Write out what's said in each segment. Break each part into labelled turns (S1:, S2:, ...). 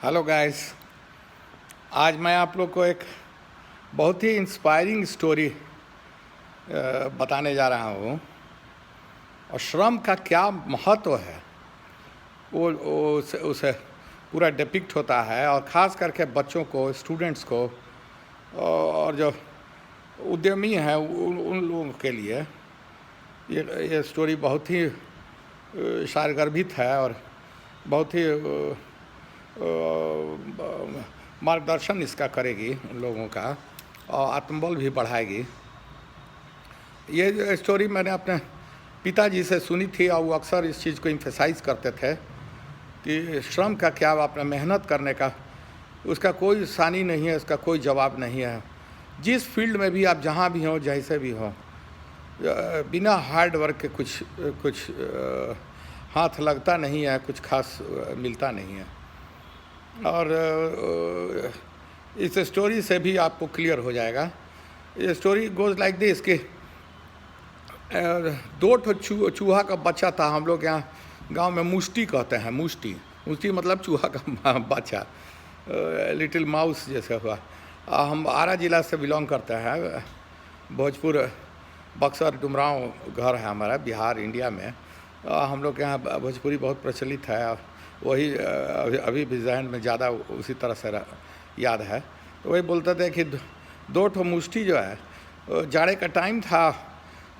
S1: Hello guys. आज मैं आप लोग को एक बहुत ही इंस्पायरिंग स्टोरी बताने जा रहा हूँ। और श्रम का क्या महत्व है वो उसे पूरा डिपिक्ट होता है, और ख़ास करके बच्चों को, स्टूडेंट्स को और जो उद्यमी हैं उन लोगों के लिए ये स्टोरी बहुत ही सारगर्भित है और बहुत ही मार्गदर्शन इसका करेगी उन लोगों का और आत्मबल भी बढ़ाएगी। ये स्टोरी मैंने अपने पिताजी से सुनी थी और वो अक्सर इस चीज़ को इम्फेसाइज करते थे कि श्रम का क्या, अपना मेहनत करने का उसका कोई सानी नहीं है, उसका कोई जवाब नहीं है। जिस फील्ड में भी आप जहाँ भी हों, जैसे भी हों, बिना हार्ड वर्क के कुछ हाथ लगता नहीं है, कुछ खास मिलता नहीं है। और इस स्टोरी से भी आपको क्लियर हो जाएगा। ये स्टोरी गोज़ लाइक दिस कि दो चूहा का बच्चा था। हम लोग यहाँ गांव में मुष्टि कहते हैं। मुष्टि मतलब चूहा का बच्चा, लिटिल माउस जैसे हुआ। हम आरा ज़िला से बिलोंग करते हैं। भोजपुर, बक्सर, डुमरांव घर है हमारा, बिहार, इंडिया में। हम लोग के यहाँ भोजपुरी बहुत प्रचलित है। वही अभी भी जहन में ज़्यादा उसी तरह से याद है। तो वही बोलते थे कि दो ठो मुष्टि जो है, जाड़े का टाइम था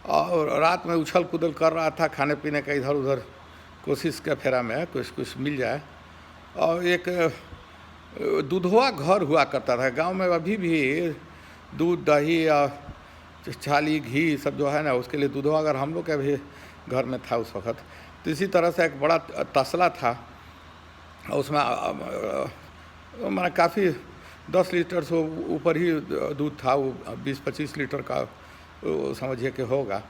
S1: और रात में उछल कूदल कर रहा था, खाने पीने का इधर उधर कोशिश के फेरा में कुछ मिल जाए। और एक दूधवा घर हुआ करता था गांव में। अभी भी दूध, दही और छाली, घी सब जो है ना, उसके लिए दूधवा घर हम लोग के भी घर में था उस वक़्त। तो इसी तरह से एक बड़ा तसला था, उसमें मैंने काफ़ी 10 लीटर से ऊपर ही दूध था। वो 20-25 लीटर का समझिए कि होगा।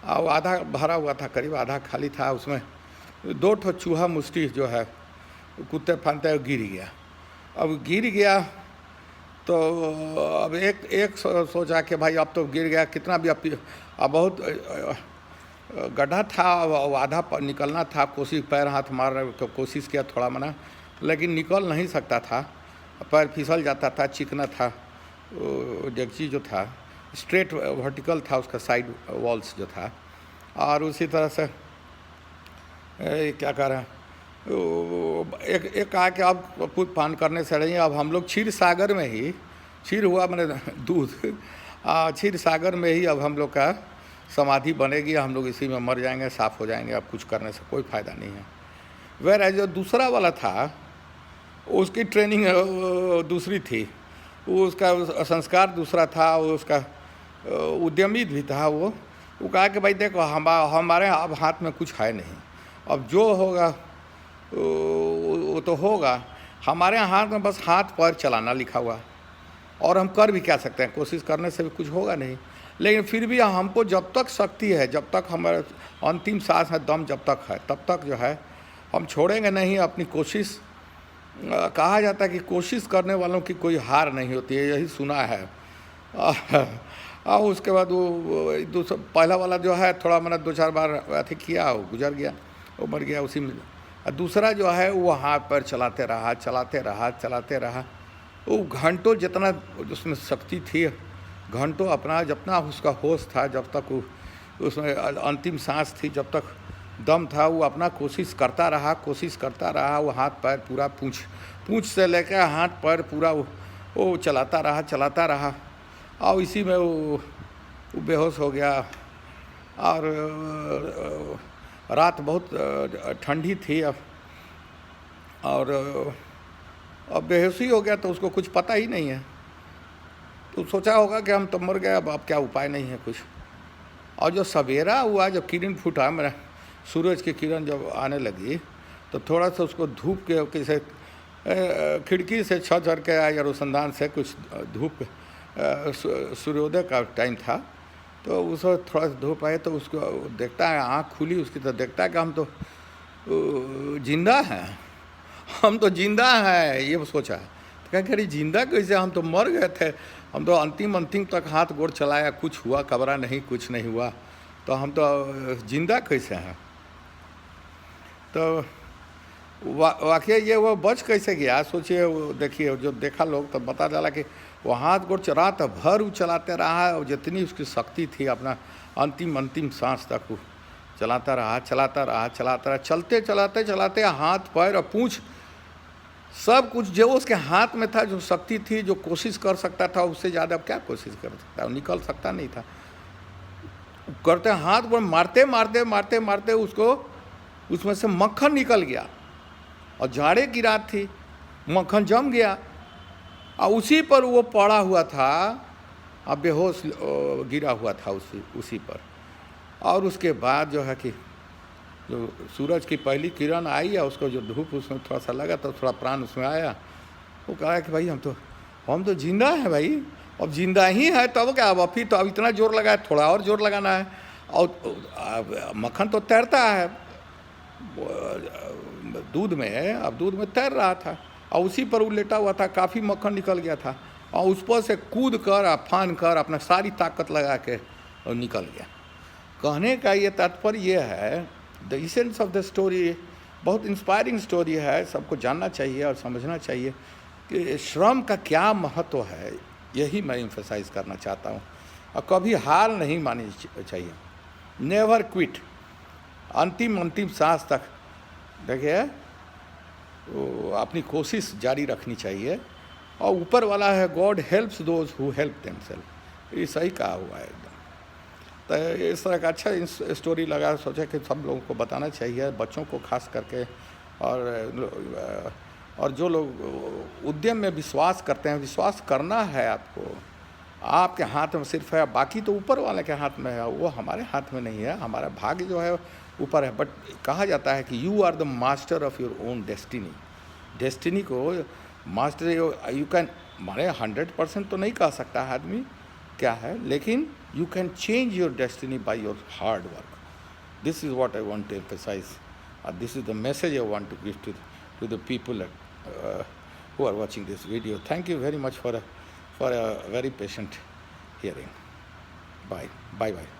S1: और आधा भरा हुआ था, करीब आधा खाली था। उसमें दो ठो चूहा मुष्टि जो है कुत्ते फानते गिर गया। अब गिर गया तो अब एक सोचा कि भाई अब तो गिर गया, कितना भी अब बहुत गड्ढा था, आधा निकलना था। पैर हाथ मार रहे, कोशिश किया थोड़ा मना, लेकिन निकल नहीं सकता था। पैर फिसल जाता था, चिकना था। डेगची जो था स्ट्रेट वर्टिकल था, उसका साइड वॉल्स जो था। और उसी तरह से क्या कर रहे हैं, एक कहा कि अब कुछ पान करने से रही। अब हम लोग क्षीर सागर में ही, क्षीर हुआ मैंने दूध, क्षीर सागर में ही अब हम लोग का समाधि बनेगी। हम लोग इसी में मर जाएंगे, साफ़ हो जाएंगे। अब कुछ करने से कोई फ़ायदा नहीं है। वह जो दूसरा वाला था, उसकी ट्रेनिंग दूसरी थी, उसका संस्कार दूसरा था, उसका उद्यमी भी था। वो कहा कि भाई देखो, हमारे अब हाथ में कुछ है नहीं, अब जो होगा वो तो होगा। हमारे हाथ में बस हाथ पैर चलाना लिखा हुआ, और हम कर भी क्या सकते हैं, कोशिश करने से भी कुछ होगा नहीं। लेकिन फिर भी हमको जब तक शक्ति है, जब तक हमारे अंतिम सांस है, दम जब तक है, तब तक जो है हम छोड़ेंगे नहीं अपनी कोशिश। कहा जाता है कि कोशिश करने वालों की कोई हार नहीं होती है, यही सुना है। और उसके बाद वो पहला वाला जो है थोड़ा मैंने 2-4 बार अथी किया, वो गुजर गया, वो मर गया उसी में। और दूसरा जो है वो हाथ पैर चलाते रहा। वो घंटों जितना उसमें शक्ति थी, घंटों अपना जितना उसका होश था, जब तक वो उसमें अंतिम सांस थी, जब तक दम था, वो अपना कोशिश करता रहा। वो हाथ पैर पूरा पूँछ से लेकर हाथ पैर पूरा वो चलाता रहा। और इसी में वो बेहोश हो गया। और रात बहुत ठंडी थी। और अब बेहोशी हो गया तो उसको कुछ पता ही नहीं है। तो सोचा होगा कि हम तो मर गए, अब क्या उपाय नहीं है कुछ। और जो सवेरा हुआ, जब किरण फूटा, मेरा सूरज की किरण जब आने लगी, तो थोड़ा सा उसको धूप के किसी खिड़की से छत चढ़ के या रोशनदान से कुछ धूप, सूर्योदय का टाइम था, तो उसको थोड़ा सा धूप आए तो उसको देखता है, आँख खुली उसकी, तो देखता है कि हम तो जिंदा हैं, ये सोचा। तो कहा कि अरे जिंदा कैसे, हम तो मर गए थे, हम तो अंतिम तक हाथ गोड़ चलाया, कुछ हुआ खबरा नहीं, कुछ नहीं हुआ, तो हम तो जिंदा कैसे हैं। तो वाकई ये वो बच कैसे गया, सोचिए। वो देखिए, जो देखा लोग तो पता चला कि वो हाथ गोड़ रात भर वो चलाते रहा, और जितनी उसकी शक्ति थी अपना अंतिम अंतिम सांस तक वो चलाता रहा, चलाता रहा, चलाता रहा। चलते चलाते चलाते हाथ पैर और पूँछ सब कुछ जो उसके हाथ में था, जो शक्ति थी, जो कोशिश कर सकता था, उससे ज़्यादा क्या कोशिश कर सकता, वो निकल सकता नहीं था। करते हाथ पर मारते मारते मारते मारते उसको उसमें से मक्खन निकल गया, और जाड़े की रात थी, मक्खन जम गया, और उसी पर वो पड़ा हुआ था, अब बेहोश गिरा हुआ था उसी पर। और उसके बाद जो है कि जो सूरज की पहली किरण आई, और उसको जो धूप उसमें थोड़ा सा लगा तो थोड़ा प्राण उसमें आया। वो कहा कि भाई हम तो जिंदा हैं भाई, अब जिंदा ही है, तब क्या, अब फिर तो अब इतना जोर लगाया, थोड़ा और जोर लगाना है। और मक्खन तो तैरता है दूध में, अब दूध में तैर रहा था, और उसी पर वो लेटा हुआ था, काफ़ी मक्खन निकल गया था, और उस पर से कूद कर फान कर अपना सारी ताकत लगा के और निकल गया। कहने का ये तात्पर्य ये है, the essence of the story बहुत इंस्पायरिंग स्टोरी है, सबको जानना चाहिए और समझना चाहिए कि श्रम का क्या महत्व है। यही मैं एम्फसाइज करना चाहता हूँ। और कभी हार नहीं माननी चाहिए, नेवर क्विट, अंतिम सांस तक देखिए अपनी कोशिश जारी रखनी चाहिए। और ऊपर वाला है, God helps those who help themselves, ये सही कहा हुआ है एकदम। तो इस तरह का अच्छा स्टोरी लगा, सोचा कि सब लोगों को बताना चाहिए, बच्चों को खास करके, और जो लोग उद्यम में विश्वास करते हैं, विश्वास करना है आपको, आपके हाथ में सिर्फ है, बाकी तो ऊपर वाले के हाथ में है, वो हमारे हाथ में नहीं है। हमारा भाग्य जो है ऊपर है। बट कहा जाता है कि you are the master of your own destiny. Destiny को मास्टर यू कैन, माने 100% तो नहीं कह सकता है आदमी क्या है, लेकिन you can change your destiny by your hard work. This is what I want to emphasize, and this is the message I want to give to the people who are watching this video. Thank you very much for a very patient hearing. Bye bye.